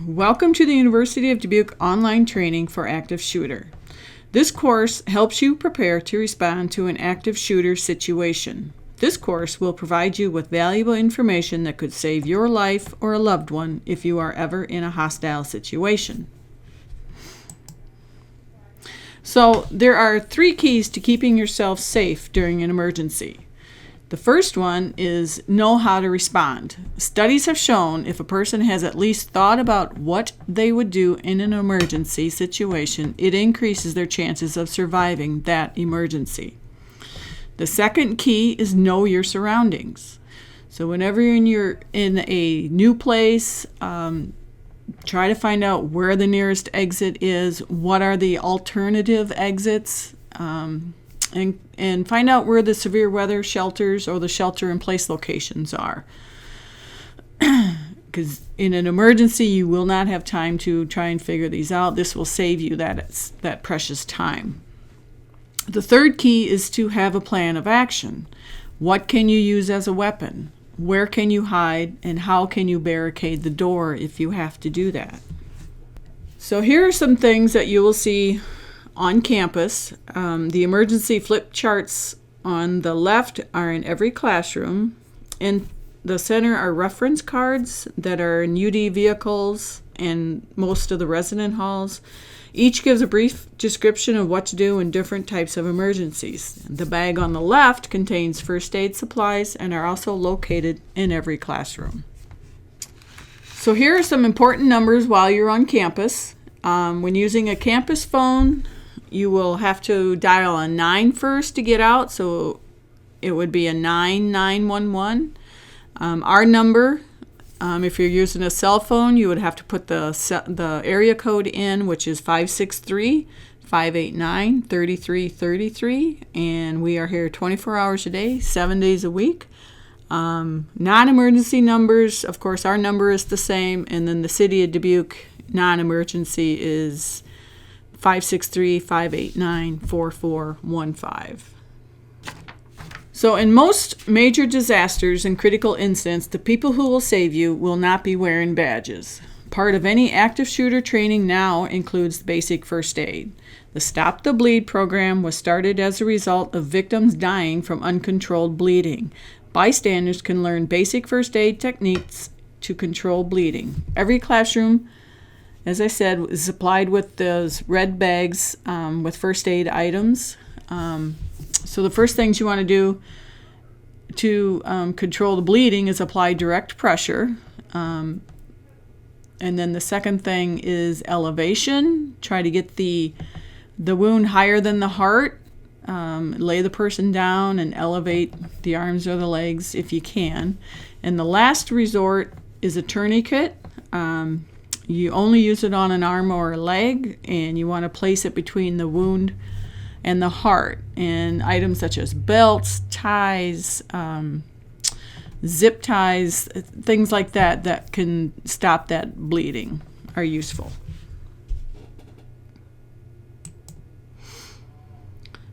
Welcome to the University of Dubuque online training for active shooter. This course helps you prepare to respond to an active shooter situation. This course will provide you with valuable information that could save your life or a loved one if you are ever in a hostile situation. So there are 3 keys to keeping yourself safe during an emergency. The first one is know how to respond. Studies have shown if a person has at least thought about what they would do in an emergency situation, it increases their chances of surviving that emergency. The second key is know your surroundings. So whenever you're in a new place, try to find out where the nearest exit is, what are the alternative exits, and find out where the severe weather shelters or the shelter-in-place locations are. Because in an emergency, you will not have time to try and figure these out. This will save you that precious time. The third key is to have a plan of action. What can you use as a weapon? Where can you hide? And how can you barricade the door if you have to do that? So here are some things that you will see on campus. The emergency flip charts on the left are in every classroom. In the center are reference cards that are in UD vehicles and most of the resident halls. Each gives a brief description of what to do in different types of emergencies. The bag on the left contains first aid supplies and are also located in every classroom. So here are some important numbers while you're on campus. When using a campus phone, you will have to dial a 9 first to get out, so it would be a 911. Our number, if you're using a cell phone, you would have to put the area code in, which is 563-589-3333, and we are here 24 hours a day, 7 days a week. Non-emergency numbers, of course, our number is the same, and then the City of Dubuque non-emergency is 563-589-4415. So in most major disasters and critical incidents, the people who will save you will not be wearing badges. Part of any active shooter training now includes basic first aid. The Stop the Bleed program was started as a result of victims dying from uncontrolled bleeding. Bystanders can learn basic first aid techniques to control bleeding. Every classroom, as I said, is supplied with those red bags with first aid items. So the first things you want to do to control the bleeding is apply direct pressure. And then the second thing is elevation. Try to get the wound higher than the heart. Lay the person down and elevate the arms or the legs if you can. And the last resort is a tourniquet. You only use it on an arm or a leg, and you want to place it between the wound and the heart. And items such as belts, ties, zip ties, things like that can stop that bleeding are useful.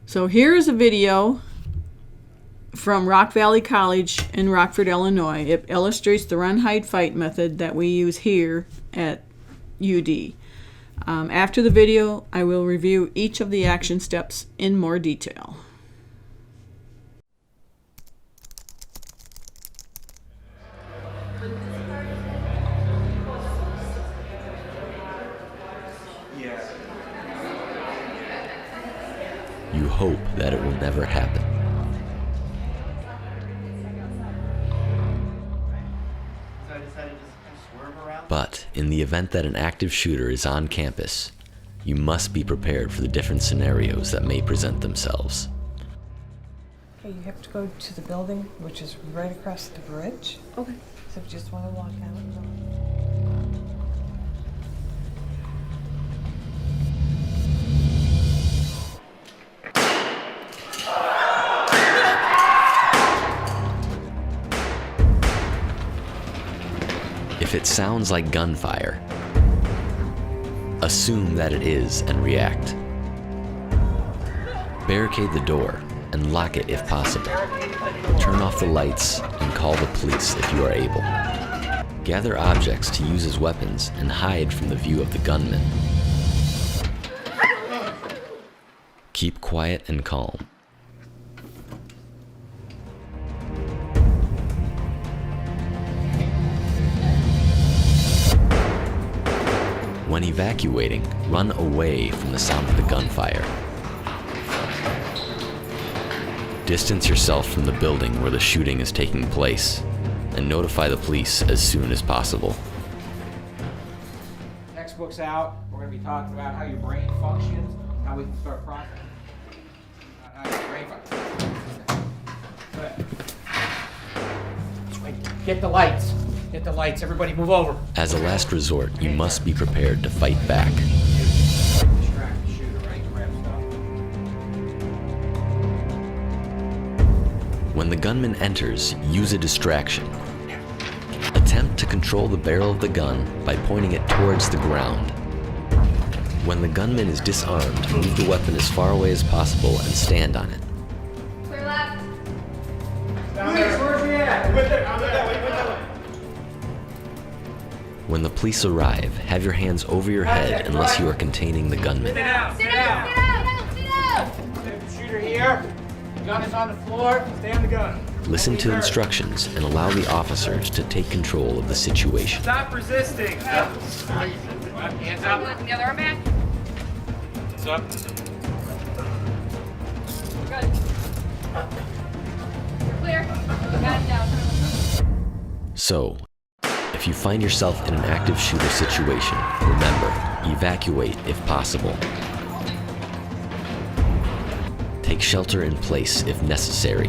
So here's a video from Rock Valley College in Rockford, Illinois. It illustrates the run, hide, fight method that we use here at UD. After the video, I will review each of the action steps in more detail. You hope that it will never happen. But in the event that an active shooter is on campus, you must be prepared for the different scenarios that may present themselves. Okay, you have to go to the building, which is right across the bridge. Okay. So if you just want to walk out. If it sounds like gunfire, assume that it is and react. Barricade the door and lock it if possible. Turn off the lights and call the police if you are able. Gather objects to use as weapons and hide from the view of the gunman. Keep quiet and calm. When evacuating, run away from the sound of the gunfire. Distance yourself from the building where the shooting is taking place, and notify the police as soon as possible. Textbooks out. We're going to be talking about how your brain functions, how we can start processing. How your brain functions. Good. Get the lights. Get the lights. Everybody move over. As a last resort, you must be prepared to fight back. Distract the shooter, right? Grab stuff. When the gunman enters, use a distraction. Attempt to control the barrel of the gun by pointing it towards the ground. When the gunman is disarmed, move the weapon as far away as possible and stand on it. Clear left. Down there. Where's he at? With it. I'm that way. When the police arrive, have your hands over your head unless you are containing the gunman. Sit down. Sit down, sit down, sit down. Sit down. Shooter here. The gun is on the floor. Stay on the gun. Listen to instructions and allow the officers to take control of the situation. Stop resisting. Hands up. The other arm back. Hands up. Good. You're clear. Got it down. So, if you find yourself in an active shooter situation, remember, evacuate if possible. Take shelter in place if necessary.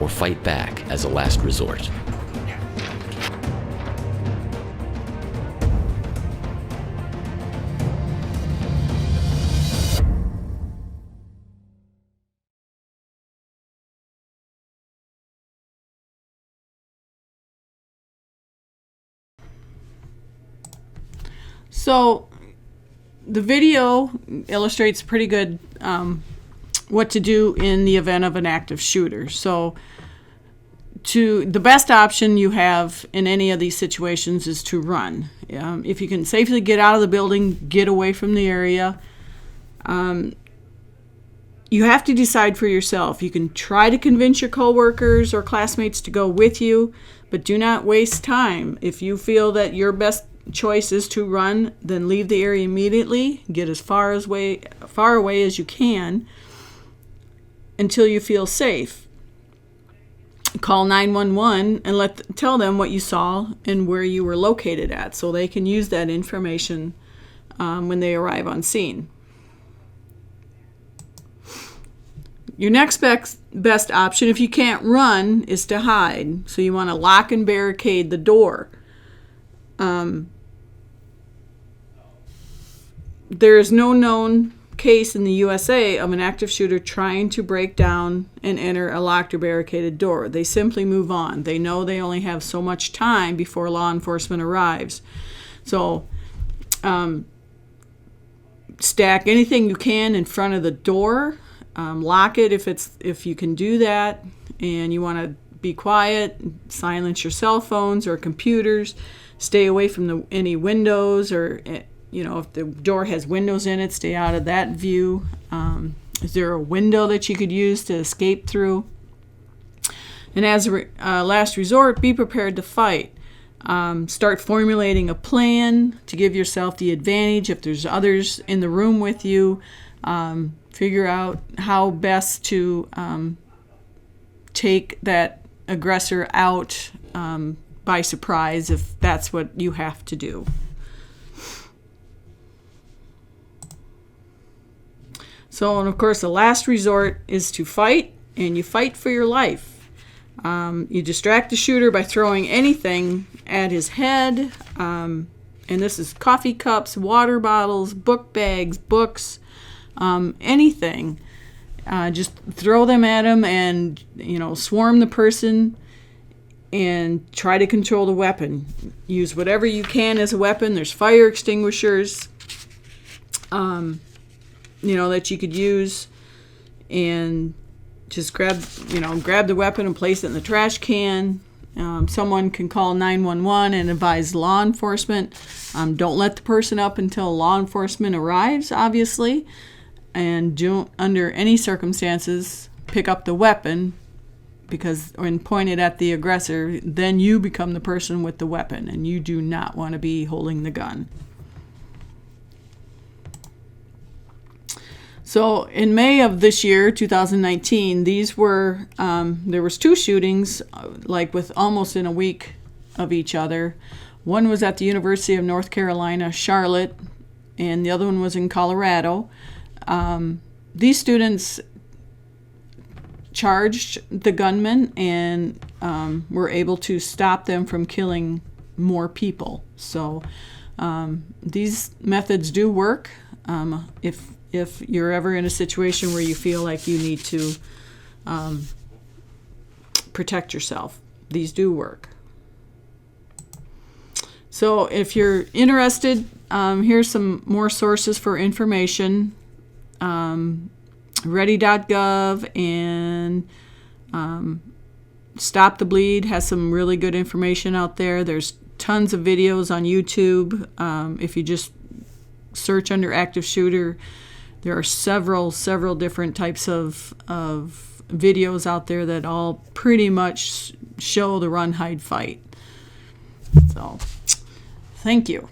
Or fight back as a last resort. So the video illustrates pretty good what to do in the event of an active shooter. So the best option you have in any of these situations is to run. If you can safely get out of the building, get away from the area. You have to decide for yourself. You can try to convince your coworkers or classmates to go with you, but do not waste time. If you feel that your best choice is to run, then leave the area immediately. Get as far away as you can until you feel safe. Call 911 and tell them what you saw and where you were located at, so they can use that information when they arrive on scene. Your next best option, if you can't run, is to hide. So you want to lock and barricade the door. There is no known case in the USA of an active shooter trying to break down and enter a locked or barricaded door. They simply move on. They know they only have so much time before law enforcement arrives. So stack anything you can in front of the door. Lock it if you can do that, and you want to be quiet. Silence your cell phones or computers. Stay away from any windows, or if the door has windows in it, stay out of that view. Is there a window that you could use to escape through? And as a last resort, be prepared to fight. Start formulating a plan to give yourself the advantage if there's others in the room with you. Figure out how best to take that aggressor out by surprise if that's what you have to do. So, and of course, the last resort is to fight, and you fight for your life. You distract the shooter by throwing anything at his head, and this is coffee cups, water bottles, book bags, books, anything. Just throw them at him and, swarm the person and try to control the weapon. Use whatever you can as a weapon. There's fire extinguishers, that you could use, and just grab the weapon and place it in the trash can. Someone can call 911 and advise law enforcement. Don't let the person up until law enforcement arrives, obviously. And don't, under any circumstances, pick up the weapon, because when pointed at the aggressor, then you become the person with the weapon, and you do not want to be holding the gun. So in May of this year, 2019, these were, there was 2 shootings, like with almost in a week of each other. One was at the University of North Carolina, Charlotte, and the other one was in Colorado. These students charged the gunman and were able to stop them from killing more people. So these methods do work. If you're ever in a situation where you feel like you need to protect yourself, these do work. So if you're interested, here's some more sources for information. Ready.gov and Stop the Bleed has some really good information out there. There's tons of videos on YouTube. If you just search under active shooter, there are several different types of videos out there that all pretty much show the run, hide, fight. So, thank you.